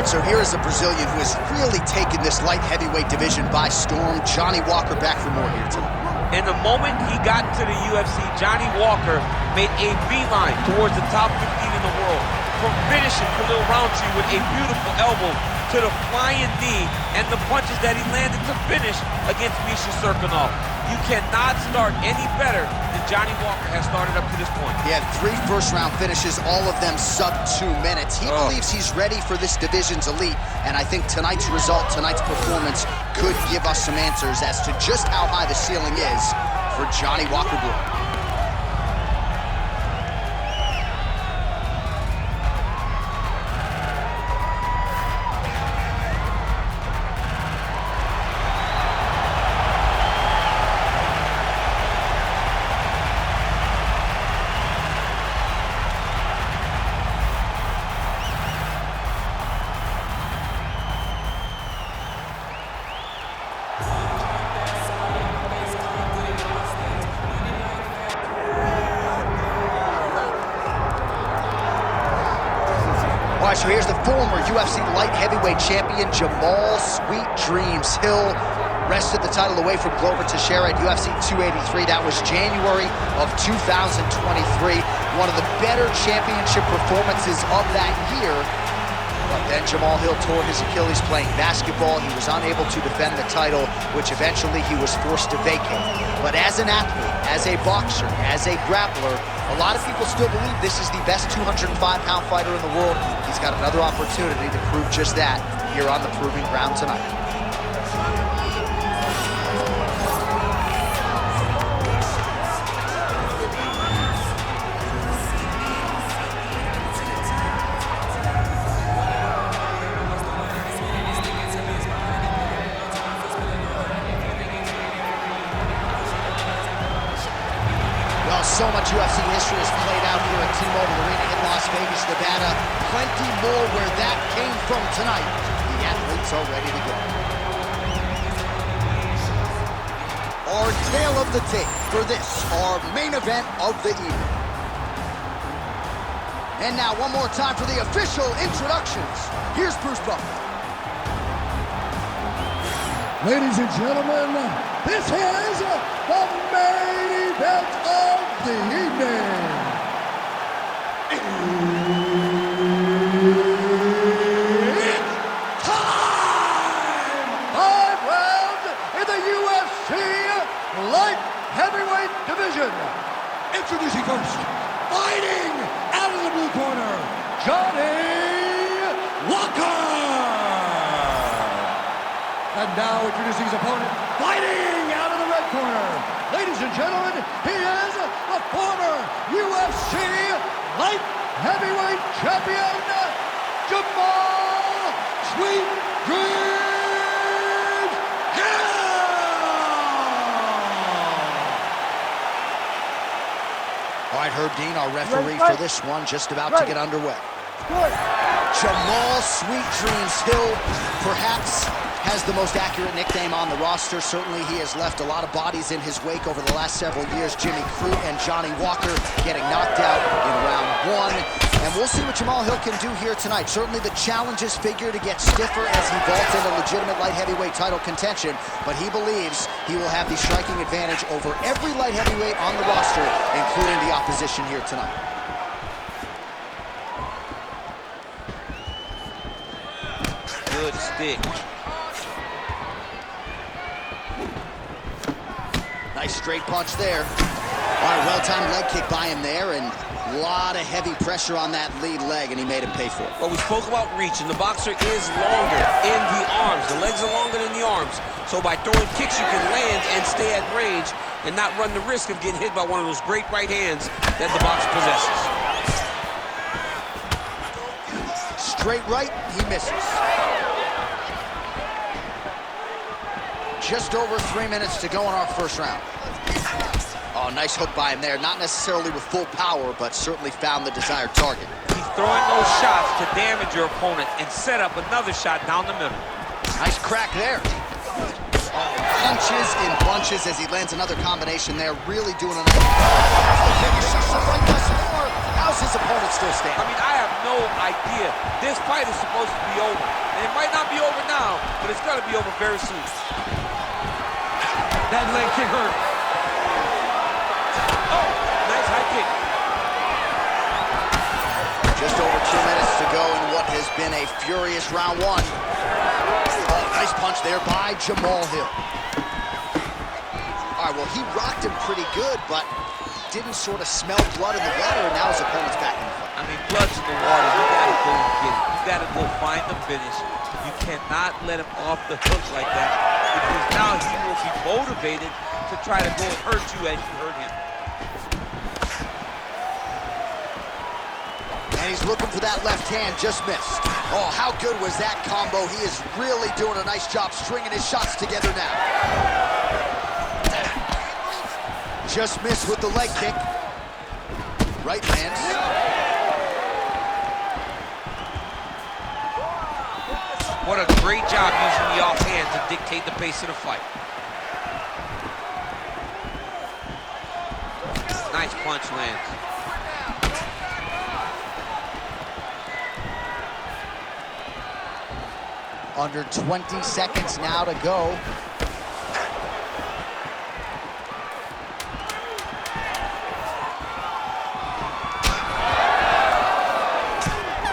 So here is a Brazilian who has really taken this light heavyweight division by storm. Johnny Walker back for more here tonight. And the moment he got into the UFC, Johnny Walker made a beeline towards the top 15 in the world. From finishing Khalil Roundtree with a beautiful elbow to the flying knee and the punches that he landed to finish against Misha Cirkunov. You cannot start any better than Johnny Walker has started up to this point. He had 3 first-round finishes, all of them sub 2 minutes. He believes he's ready for this division's elite, and I think tonight's result, tonight's performance, could give us some answers as to just how high the ceiling is for Johnny Walker Blue. All right, so here's the former UFC light heavyweight champion, Jamhal Sweet Dreams Hill. Wrested the title away from Glover Teixeira at UFC 283. That was January of 2023. One of the better championship performances of that year. But then Jamhal Hill tore his Achilles playing basketball. He was unable to defend the title, which eventually he was forced to vacate. But as an athlete, as a boxer, as a grappler, a lot of people still believe this is the best 205-pound fighter in the world. He's got another opportunity to prove just that here on the Proving Ground tonight. So much UFC history has played out here at T-Mobile Arena in Las Vegas, Nevada. Plenty more where that came from tonight. The athletes are ready to go. Our tale of the tape for this, our main event of the evening. And now one more time for the official introductions. Here's Bruce Buffer. Ladies and gentlemen, this is the main event of the evening. It's time! 5 rounds in the UFC light heavyweight division. Introducing first, fighting out of the blue corner, Johnny Walker. And now introducing his opponent, fighting out of the red corner. Ladies and gentlemen, he is the former UFC light heavyweight champion, Jamhal Sweet Dreams Hill! All right, Herb Dean, our referee for this one, just about to get underway. Jamhal Sweet Dreams Hill, perhaps has the most accurate nickname on the roster. Certainly he has left a lot of bodies in his wake over the last several years. Jimmy Crute and Johnny Walker getting knocked out in round 1. And we'll see what Jamhal Hill can do here tonight. Certainly the challenges figure to get stiffer as he vaults into legitimate light heavyweight title contention, but he believes he will have the striking advantage over every light heavyweight on the roster, including the opposition here tonight. Good stick. Nice straight punch there. All right, well-timed leg kick by him there, and a lot of heavy pressure on that lead leg, and he made him pay for it. Well, we spoke about reach, and the boxer is longer in the arms. The legs are longer than the arms. So by throwing kicks, you can land and stay at range and not run the risk of getting hit by one of those great right hands that the boxer possesses. Straight right, he misses. Just over 3 minutes to go in our first round. Oh, nice hook by him there. Not necessarily with full power, but certainly found the desired target. He's throwing those shots to damage your opponent and set up another shot down the middle. Nice crack there. Oh, punches in bunches as he lands another combination there. Really doing enough. The finish, right thus far. How's his opponent still standing? I mean, I have no idea. This fight is supposed to be over. And it might not be over now, but it's gonna be over very soon. That leg kick hurt. Oh, nice high kick. Just over 2 minutes to go in what has been a furious round one. Oh, nice punch there by Jamhal Hill. All right, well, he rocked him pretty good, but didn't sort of smell blood in the water, and now his opponent's back in the fight. I mean, blood's in the water. You gotta go and get it. You gotta go find the finish. You cannot let him off the hook like that, because now he will be motivated to try to go and hurt you as you hurt him. And he's looking for that left hand, just missed. Oh, how good was that combo? He is really doing a nice job stringing his shots together now. Just missed with the leg kick. Right lands. What a great job using the offhand to dictate the pace of the fight. Nice punch lands. Under 20 seconds now to go.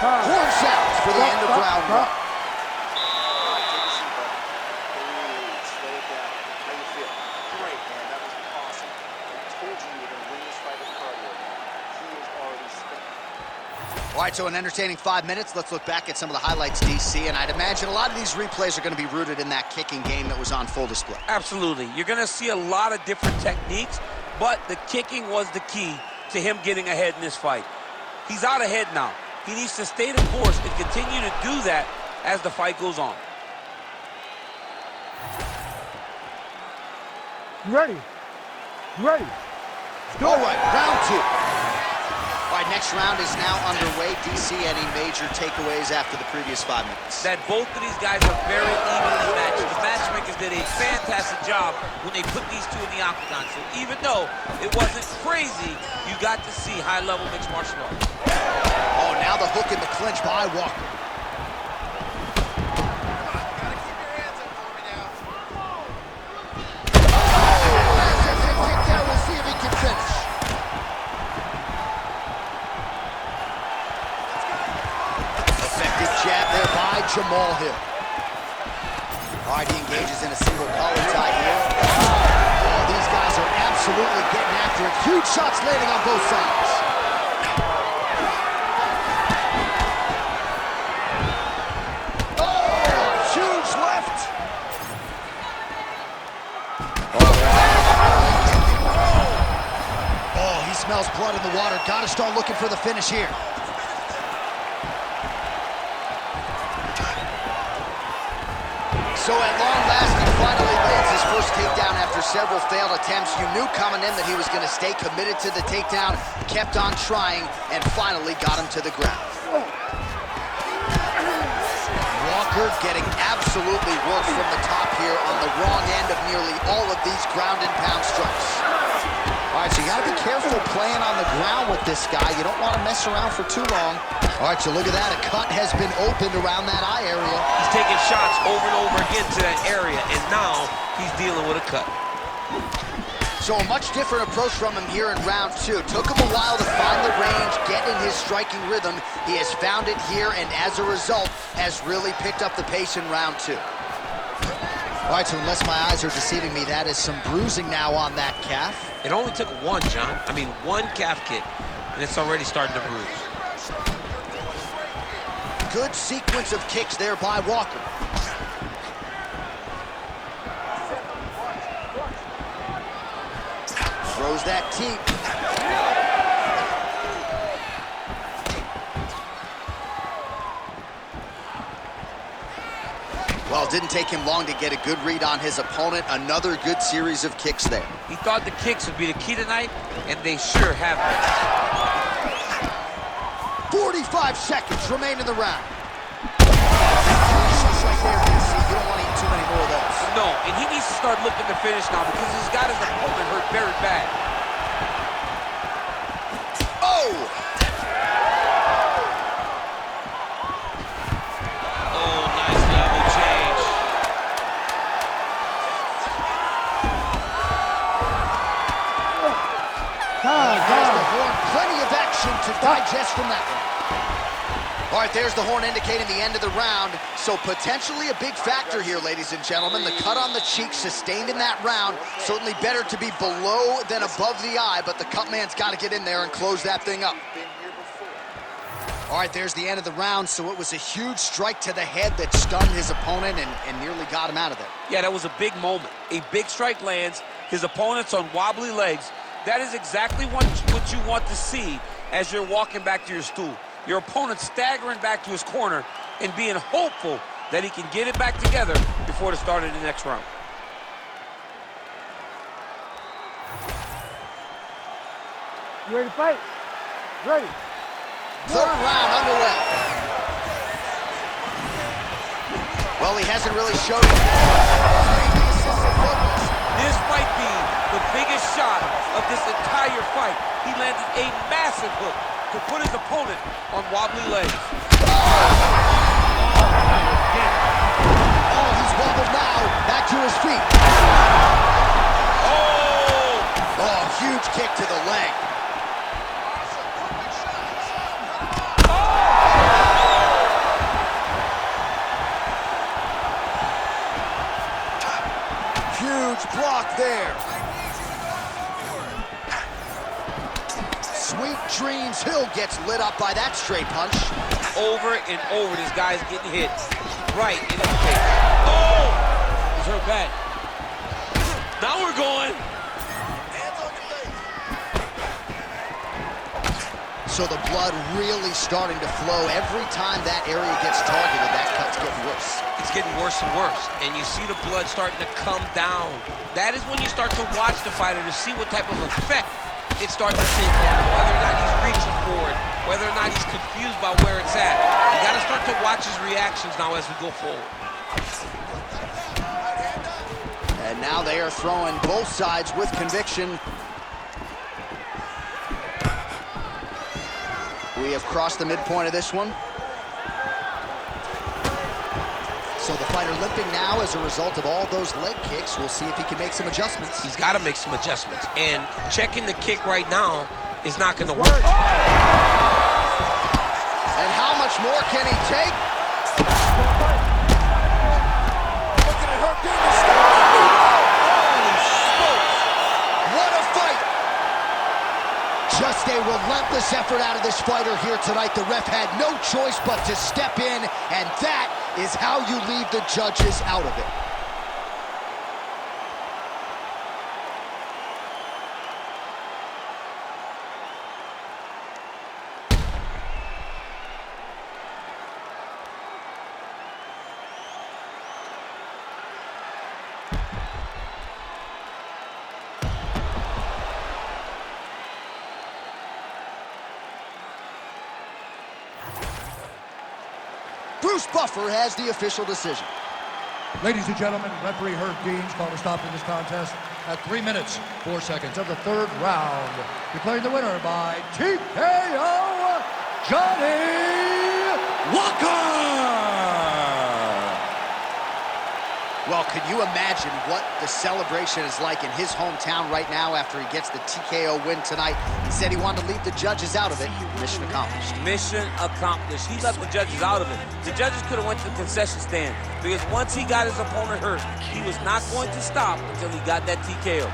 Horn sounds for the end of round one. All right, so an entertaining 5 minutes. Let's look back at some of the highlights, DC, and I'd imagine a lot of these replays are going to be rooted in that kicking game that was on full display. Absolutely. You're going to see a lot of different techniques, but the kicking was the key to him getting ahead in this fight. He's out ahead now. He needs to stay the course and continue to do that as the fight goes on. You ready? You ready? All right, round two. All right, next round is now underway. DC, any major takeaways after the previous 5 minutes? That both of these guys are very evenly matched. The matchmakers did a fantastic job when they put these two in the octagon. So even though it wasn't crazy, you got to see high-level mixed martial arts. Oh, now the hook in the clinch by Walker. We'll see if he can finish. Effective jab there by Jamhal Hill. All right, he engages in a single collar tie here. Oh, these guys are absolutely getting after it. Huge shots landing on both sides. Smells blood in the water. Got to start looking for the finish here. So at long last, he finally lands his first takedown after several failed attempts. You knew coming in that he was going to stay committed to the takedown, kept on trying, and finally got him to the ground. Walker getting absolutely worked from the top here on the wrong end of nearly all of these ground and pound strikes. All right, so you got to be careful playing on the ground with this guy. You don't want to mess around for too long. All right, so look at that. A cut has been opened around that eye area. He's taking shots over and over again to that area, and now he's dealing with a cut. So a much different approach from him here in round two. Took him a while to find the range, get in his striking rhythm. He has found it here, and as a result, has really picked up the pace in round two. All right, so unless my eyes are deceiving me, that is some bruising now on that calf. It only took one, John. I mean, one calf kick, and it's already starting to bruise. Good sequence of kicks there by Walker. Throws that teep. Well, it didn't take him long to get a good read on his opponent. Another good series of kicks there. He thought the kicks would be the key tonight, and they sure have been. 45 seconds remain in the round. Shots right there, DC. You don't want to eat too many more of those. No, and he needs to start looking to finish now because he's got his opponent hurt very bad. Oh! There's the horn. Plenty of action to digest from that one. All right, there's the horn indicating the end of the round. So potentially a big factor here, ladies and gentlemen. The cut on the cheek sustained in that round. Certainly better to be below than above the eye, but the cut man's got to get in there and close that thing up. All right, there's the end of the round. So it was a huge strike to the head that stunned his opponent and nearly got him out of there. Yeah, that was a big moment. A big strike lands. His opponent's on wobbly legs. That is exactly what you want to see as you're walking back to your stool. Your opponent staggering back to his corner and being hopeful that he can get it back together before the start of the next round. You ready to fight? Ready. Third round underway. Well, he hasn't really showed it. This might be the biggest shot of this entire fight. He landed a massive hook to put his opponent on wobbly legs. Oh, he's wobbled now. Back to his feet. Oh, huge kick to the leg. Huge block there. Sweet Dreams Hill gets lit up by that straight punch. Over and over, this guy's getting hit right in his face. Oh! He's hurt bad. Now we're going. So the blood really starting to flow. Every time that area gets targeted, that cut's getting worse. It's getting worse and worse, and you see the blood starting to come down. That is when you start to watch the fighter to see what type of effect it starts to take on him, whether or not he's reaching for it, whether or not he's confused by where it's at. You got to start to watch his reactions now as we go forward. And now they are throwing both sides with conviction. We have crossed the midpoint of this one. So the fighter limping now as a result of all those leg kicks. We'll see if he can make some adjustments. He's got to make some adjustments. And checking the kick right now is not going to work. And how much more can he take? Looking at her getting the stop. Holy smokes. What a fight. Just a relentless effort out of this fighter here tonight. The ref had no choice but to step in, and that is how you leave the judges out of it. Bruce Buffer has the official decision. Ladies and gentlemen, referee Herb Dean's called a stop in this contest at 3 minutes, 4 seconds of the third round. Declaring the winner by TKO, Johnny Walker! Well, could you imagine what the celebration is like in his hometown right now after he gets the TKO win tonight? He said he wanted to leave the judges out of it. Mission accomplished. Mission accomplished. He left the judges out of it. The judges could have went to the concession stand because once he got his opponent hurt, he was not going to stop until he got that TKO.